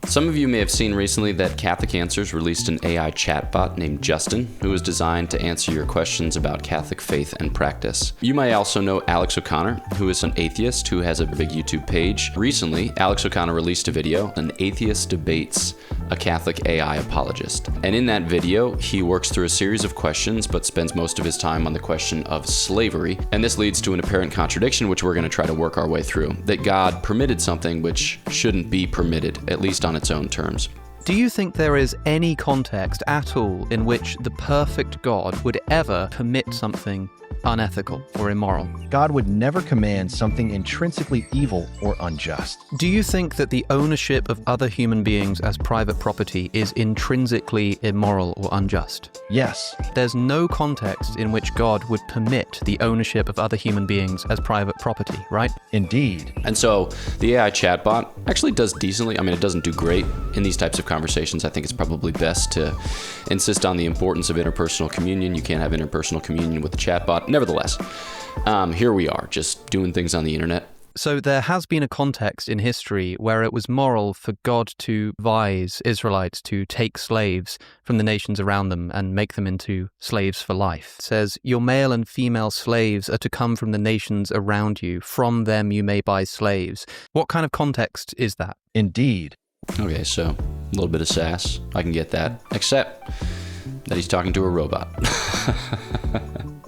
Some of you may have seen recently that Catholic Answers released an AI chatbot named Justin, who is designed to answer your questions about Catholic faith and practice. You might also know Alex O'Connor, who is an atheist who has a big YouTube page. Recently, Alex O'Connor released a video, An Atheist Debates a Catholic AI Apologist. And in that video, he works through a series of questions, but spends most of his time on the question of slavery. And this leads to an apparent contradiction, which we're going to try to work our way through, that God permitted something which shouldn't be permitted, at least on its own terms. Do you think there is any context at all in which the perfect God would ever permit something unethical or immoral? God would never command something intrinsically evil or unjust. Do you think that the ownership of other human beings as private property is intrinsically immoral or unjust? Yes. There's no context in which God would permit the ownership of other human beings as private property, right? Indeed. And so the AI chatbot actually does decently. I mean, it doesn't do great in these types of conversations. I think it's probably best to insist on the importance of interpersonal communion. You can't have interpersonal communion with the chatbot. Nevertheless, here we are, just doing things on the internet. So there has been a context in history where it was moral for God to advise Israelites to take slaves from the nations around them and make them into slaves for life. It says, your male and female slaves are to come from the nations around you. From them you may buy slaves. What kind of context is that? Indeed. Okay, so a little bit of sass. I can get that. Except that he's talking to a robot.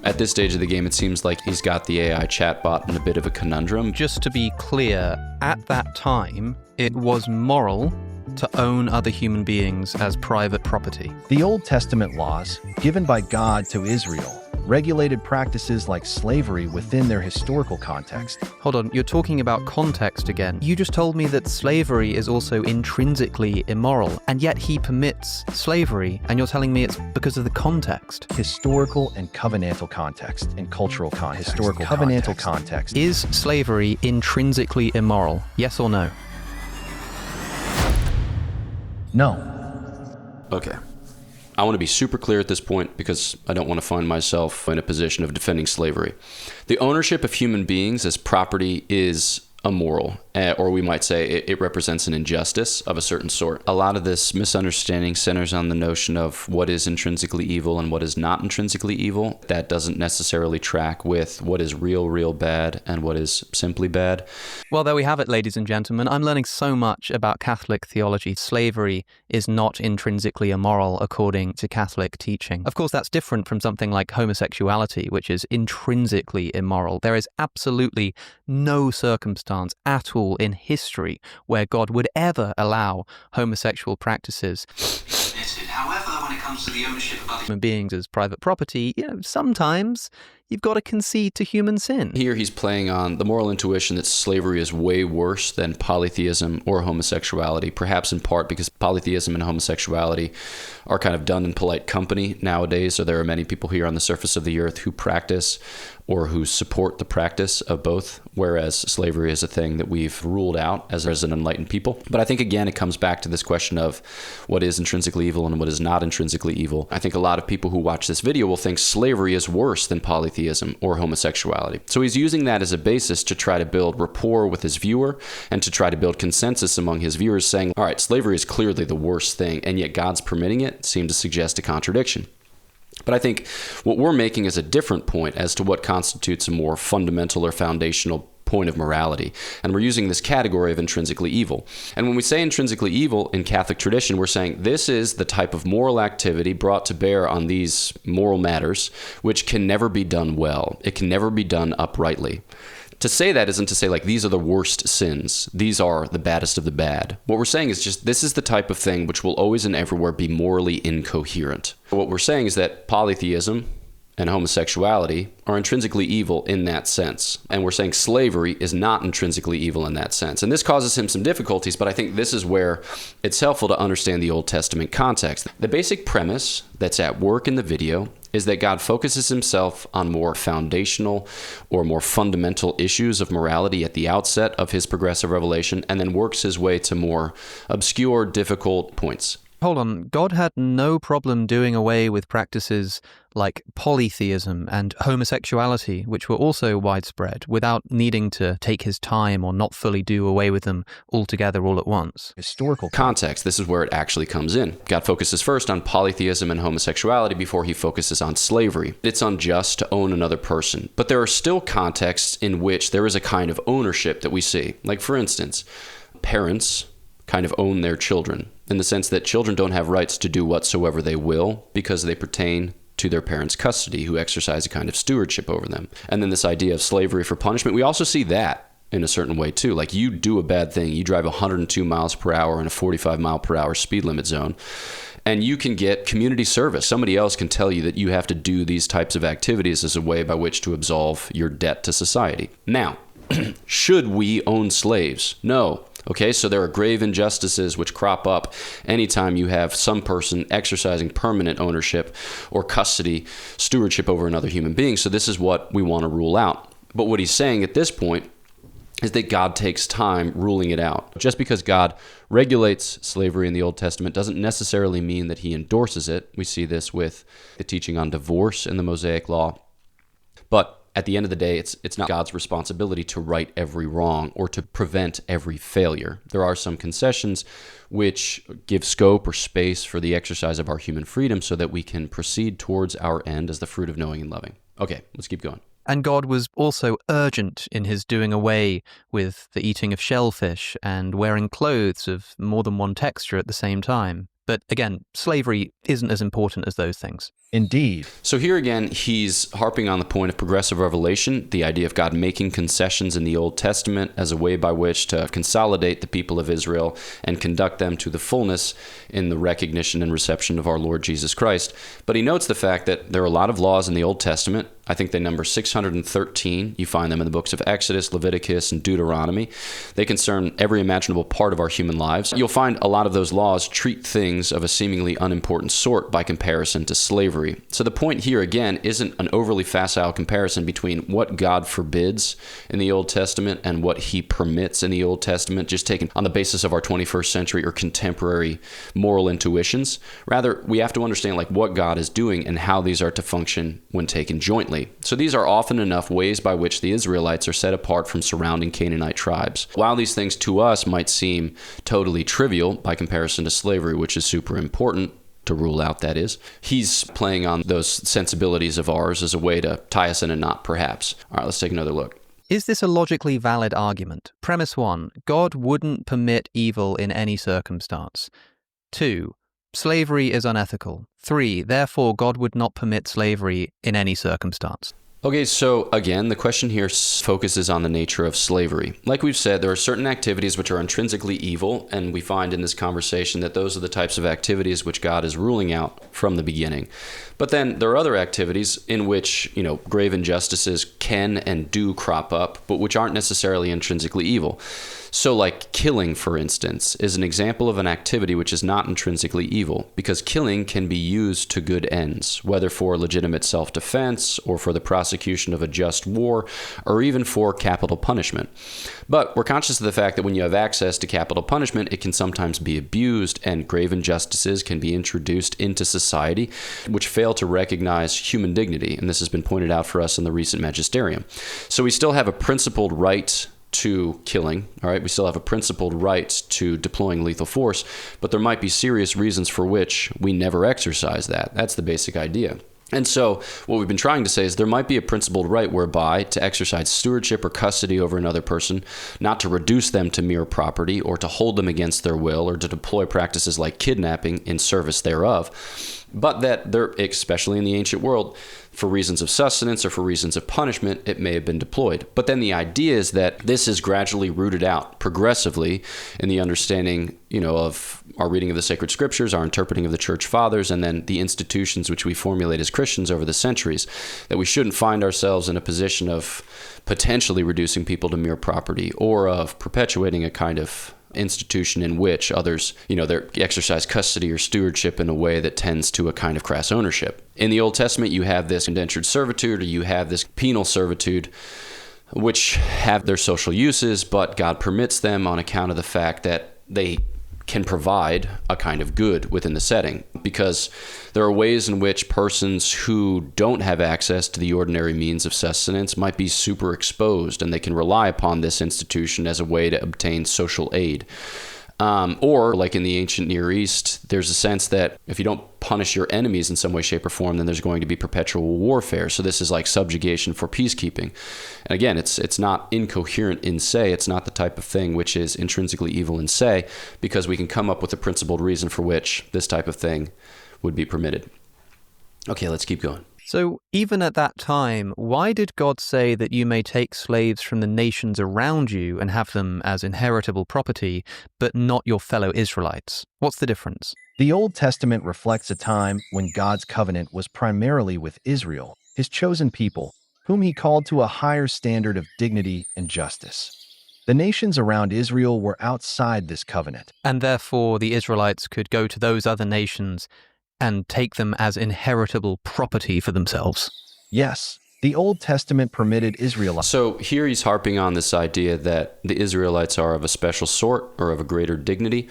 At this stage of the game, it seems like he's got the AI chatbot in a bit of a conundrum. Just to be clear, at that time, it was moral to own other human beings as private property. The Old Testament laws, given by God to Israel, regulated practices like slavery within their historical context. Hold on, you're talking about context again. You just told me that slavery is also intrinsically immoral, and yet he permits slavery, and you're telling me it's because of the context. Historical and covenantal context and cultural context. Historical covenantal context. Is slavery intrinsically immoral? Yes or no? No. Okay. I want to be super clear at this point because I don't want to find myself in a position of defending slavery. The ownership of human beings as property is immoral, or we might say it represents an injustice of a certain sort. A lot of this misunderstanding centers on the notion of what is intrinsically evil and what is not intrinsically evil. That doesn't necessarily track with what is real bad and what is simply bad. Well, there we have it, ladies and gentlemen. I'm learning so much about Catholic theology. Slavery is not intrinsically immoral according to Catholic teaching. Of course, that's different from something like homosexuality, which is intrinsically immoral. There is absolutely no circumstance at all in history where God would ever allow homosexual practices. However, when it comes to the ownership of other human beings as private property, sometimes you've got to concede to human sin. Here he's playing on the moral intuition that slavery is way worse than polytheism or homosexuality, perhaps in part because polytheism and homosexuality are kind of done in polite company nowadays. So there are many people here on the surface of the earth who practice or who support the practice of both, whereas slavery is a thing that we've ruled out as an enlightened people. But I think, again, it comes back to this question of what is intrinsically evil and what is not intrinsically evil. I think a lot of people who watch this video will think slavery is worse than polytheism or homosexuality. So he's using that as a basis to try to build rapport with his viewer and to try to build consensus among his viewers, saying, all right, slavery is clearly the worst thing, and yet God's permitting it seemed to suggest a contradiction. But I think what we're making is a different point as to what constitutes a more fundamental or foundational point of morality. And we're using this category of intrinsically evil. And when we say intrinsically evil in Catholic tradition, we're saying this is the type of moral activity brought to bear on these moral matters which can never be done well. It can never be done uprightly. To say that isn't to say like these are the worst sins. These are the baddest of the bad. What we're saying is just this is the type of thing which will always and everywhere be morally incoherent. What we're saying is that polytheism and homosexuality are intrinsically evil in that sense. And we're saying slavery is not intrinsically evil in that sense. And this causes him some difficulties, but I think this is where it's helpful to understand the Old Testament context. The basic premise that's at work in the video is that God focuses himself on more foundational or more fundamental issues of morality at the outset of his progressive revelation and then works his way to more obscure, difficult points. Hold on, God had no problem doing away with practices like polytheism and homosexuality, which were also widespread, without needing to take his time or not fully do away with them altogether all at once. Historical Context, this is where it actually comes in. God focuses first on polytheism and homosexuality before he focuses on slavery. It's unjust to own another person, but there are still contexts in which there is a kind of ownership that we see. Like, for instance, parents kind of own their children, in the sense that children don't have rights to do whatsoever they will because they pertain to their parents' custody, who exercise a kind of stewardship over them. And then this idea of slavery for punishment, we also see that in a certain way too. Like, you do a bad thing, you drive 102 miles per hour in a 45 mile per hour speed limit zone, and you can get community service. Somebody else can tell you that you have to do these types of activities as a way by which to absolve your debt to society. Now, should we own slaves? No. Okay, so there are grave injustices which crop up anytime you have some person exercising permanent ownership or custody, stewardship over another human being. So this is what we want to rule out. But what he's saying at this point is that God takes time ruling it out. Just because God regulates slavery in the Old Testament doesn't necessarily mean that he endorses it. We see this with the teaching on divorce in the Mosaic Law. But at the end of the day, it's not God's responsibility to right every wrong or to prevent every failure. There are some concessions which give scope or space for the exercise of our human freedom so that we can proceed towards our end as the fruit of knowing and loving. Okay, let's keep going. And God was also urgent in his doing away with the eating of shellfish and wearing clothes of more than one texture at the same time. But again, slavery isn't as important as those things. Indeed. So here again, he's harping on the point of progressive revelation, the idea of God making concessions in the Old Testament as a way by which to consolidate the people of Israel and conduct them to the fullness in the recognition and reception of our Lord Jesus Christ. But he notes the fact that there are a lot of laws in the Old Testament. I think they number 613. You find them in the books of Exodus, Leviticus, and Deuteronomy. They concern every imaginable part of our human lives. You'll find a lot of those laws treat things of a seemingly unimportant sort by comparison to slavery. So the point here, again, isn't an overly facile comparison between what God forbids in the Old Testament and what he permits in the Old Testament, just taken on the basis of our 21st century or contemporary moral intuitions. Rather, we have to understand what God is doing and how these are to function when taken jointly. So these are often enough ways by which the Israelites are set apart from surrounding Canaanite tribes. While these things to us might seem totally trivial by comparison to slavery, which is super important to rule out, that is, he's playing on those sensibilities of ours as a way to tie us in a knot, perhaps. All right, let's take another look. Is this a logically valid argument? Premise 1, God wouldn't permit evil in any circumstance. 2, slavery is unethical. 3, therefore God would not permit slavery in any circumstance. Okay, so again, the question here focuses on the nature of slavery. Like we've said, there are certain activities which are intrinsically evil, and we find in this conversation that those are the types of activities which God is ruling out from the beginning. But then there are other activities in which, grave injustices can and do crop up, but which aren't necessarily intrinsically evil. So like killing, for instance, is an example of an activity which is not intrinsically evil, because killing can be used to good ends, whether for legitimate self-defense or for the prosecution of a just war, or even for capital punishment. But we're conscious of the fact that when you have access to capital punishment, it can sometimes be abused, and grave injustices can be introduced into society, which fail to recognize human dignity, and this has been pointed out for us in the recent magisterium. So we still have a principled right to killing, all right? We still have a principled right to deploying lethal force, but there might be serious reasons for which we never exercise that. That's the basic idea. And so what we've been trying to say is there might be a principled right whereby to exercise stewardship or custody over another person, not to reduce them to mere property or to hold them against their will or to deploy practices like kidnapping in service thereof, but that there, especially in the ancient world, for reasons of sustenance or for reasons of punishment, it may have been deployed. But then the idea is that this is gradually rooted out progressively in the understanding, of our reading of the sacred scriptures, our interpreting of the church fathers, and then the institutions which we formulate as Christians over the centuries, that we shouldn't find ourselves in a position of potentially reducing people to mere property or of perpetuating a kind of institution in which others, they exercise custody or stewardship in a way that tends to a kind of crass ownership. In the Old Testament, you have this indentured servitude, or you have this penal servitude, which have their social uses, but God permits them on account of the fact that they can provide a kind of good within the setting, because there are ways in which persons who don't have access to the ordinary means of sustenance might be super exposed, and they can rely upon this institution as a way to obtain social aid. Or, like in the ancient Near East, there's a sense that if you don't punish your enemies in some way, shape, or form, then there's going to be perpetual warfare. So this is like subjugation for peacekeeping. And again, it's not incoherent in se. It's not the type of thing which is intrinsically evil in se, because we can come up with a principled reason for which this type of thing would be permitted. Okay, let's keep going. So even at that time, why did God say that you may take slaves from the nations around you and have them as inheritable property, but not your fellow Israelites? What's the difference? The Old Testament reflects a time when God's covenant was primarily with Israel, his chosen people, whom he called to a higher standard of dignity and justice. The nations around Israel were outside this covenant. And therefore the Israelites could go to those other nations and take them as inheritable property for themselves. Yes, the Old Testament permitted Israelites. So here he's harping on this idea that the Israelites are of a special sort or of a greater dignity,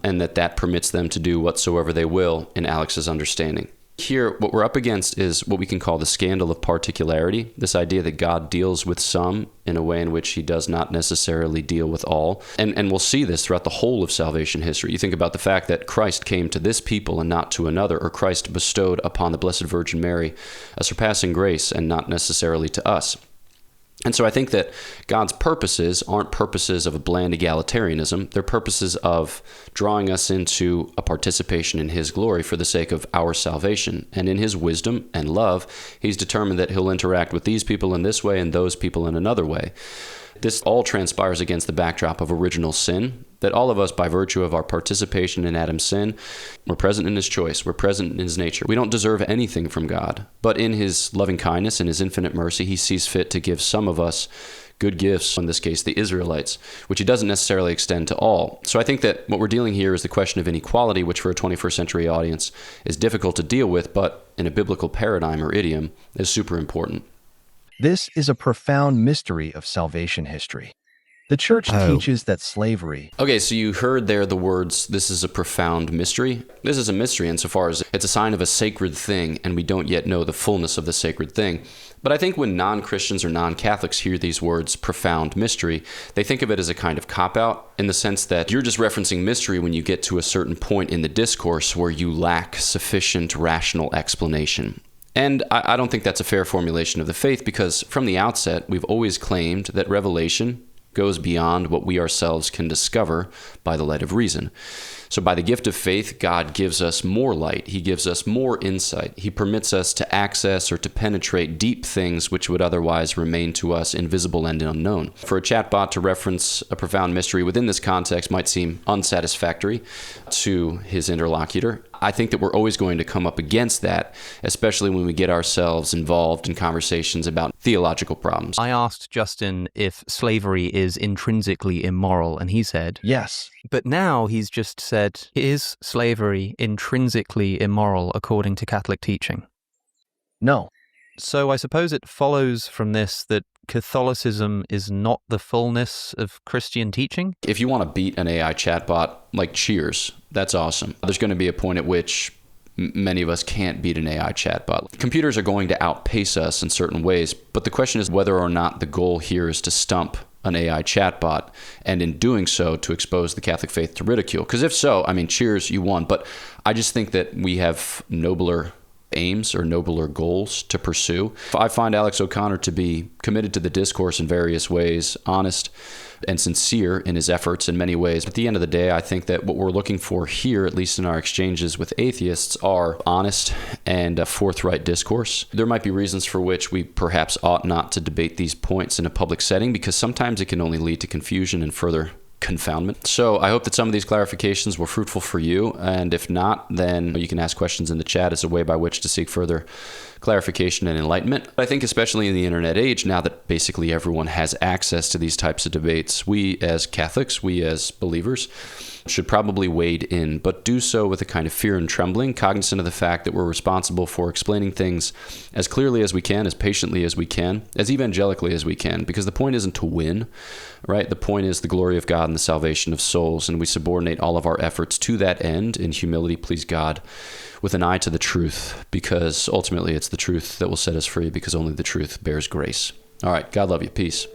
and that permits them to do whatsoever they will in Alex's understanding. Here, what we're up against is what we can call the scandal of particularity, this idea that God deals with some in a way in which he does not necessarily deal with all. And we'll see this throughout the whole of salvation history. You think about the fact that Christ came to this people and not to another, or Christ bestowed upon the Blessed Virgin Mary a surpassing grace and not necessarily to us. And so I think that God's purposes aren't purposes of a bland egalitarianism. They're purposes of drawing us into a participation in his glory for the sake of our salvation. And in his wisdom and love, he's determined that he'll interact with these people in this way and those people in another way. This all transpires against the backdrop of original sin, that all of us, by virtue of our participation in Adam's sin, we're present in his choice, we're present in his nature. We don't deserve anything from God, but in his loving kindness and his infinite mercy, he sees fit to give some of us good gifts, in this case the Israelites, which he doesn't necessarily extend to all. So I think that what we're dealing here is the question of inequality, which for a 21st century audience is difficult to deal with, but in a biblical paradigm or idiom is super important. This is a profound mystery of salvation history. The church teaches that slavery... Okay, so you heard there the words, this is a profound mystery. This is a mystery insofar as it's a sign of a sacred thing, and we don't yet know the fullness of the sacred thing. But I think when non-Christians or non-Catholics hear these words, profound mystery, they think of it as a kind of cop-out, in the sense that you're just referencing mystery when you get to a certain point in the discourse where you lack sufficient rational explanation. And I don't think that's a fair formulation of the faith, because from the outset, we've always claimed that revelation goes beyond what we ourselves can discover by the light of reason. So by the gift of faith, God gives us more light. He gives us more insight. He permits us to access or to penetrate deep things which would otherwise remain to us invisible and unknown. For a chatbot to reference a profound mystery within this context might seem unsatisfactory to his interlocutor. I think that we're always going to come up against that, especially when we get ourselves involved in conversations about theological problems. I asked Justin if slavery is intrinsically immoral, and he said, Yes. But now he's just said, is slavery intrinsically immoral according to Catholic teaching? No. So I suppose it follows from this that Catholicism is not the fullness of Christian teaching? If you want to beat an AI chatbot, like cheers, that's awesome. There's going to be a point at which many of us can't beat an AI chatbot. Computers are going to outpace us in certain ways, but the question is whether or not the goal here is to stump an AI chatbot, and in doing so, to expose the Catholic faith to ridicule. Because if so, I mean, cheers, you won. But I just think that we have nobler aims or nobler goals to pursue. I find Alex O'Connor to be committed to the discourse in various ways, honest and sincere in his efforts in many ways. At the end of the day, I think that what we're looking for here, at least in our exchanges with atheists, are honest and forthright discourse. There might be reasons for which we perhaps ought not to debate these points in a public setting, because sometimes it can only lead to confusion and further confoundment. So I hope that some of these clarifications were fruitful for you, and if not, then you can ask questions in the chat as a way by which to seek further clarification and enlightenment. I think especially in the internet age, now that basically everyone has access to these types of debates, we as Catholics, we as believers, should probably wade in, but do so with a kind of fear and trembling, cognizant of the fact that we're responsible for explaining things as clearly as we can, as patiently as we can, as evangelically as we can, because the point isn't to win, right? The point is the glory of God and the salvation of souls, and we subordinate all of our efforts to that end in humility, please God, with an eye to the truth, because ultimately it's the truth that will set us free, because only the truth bears grace. All right, God love you. Peace.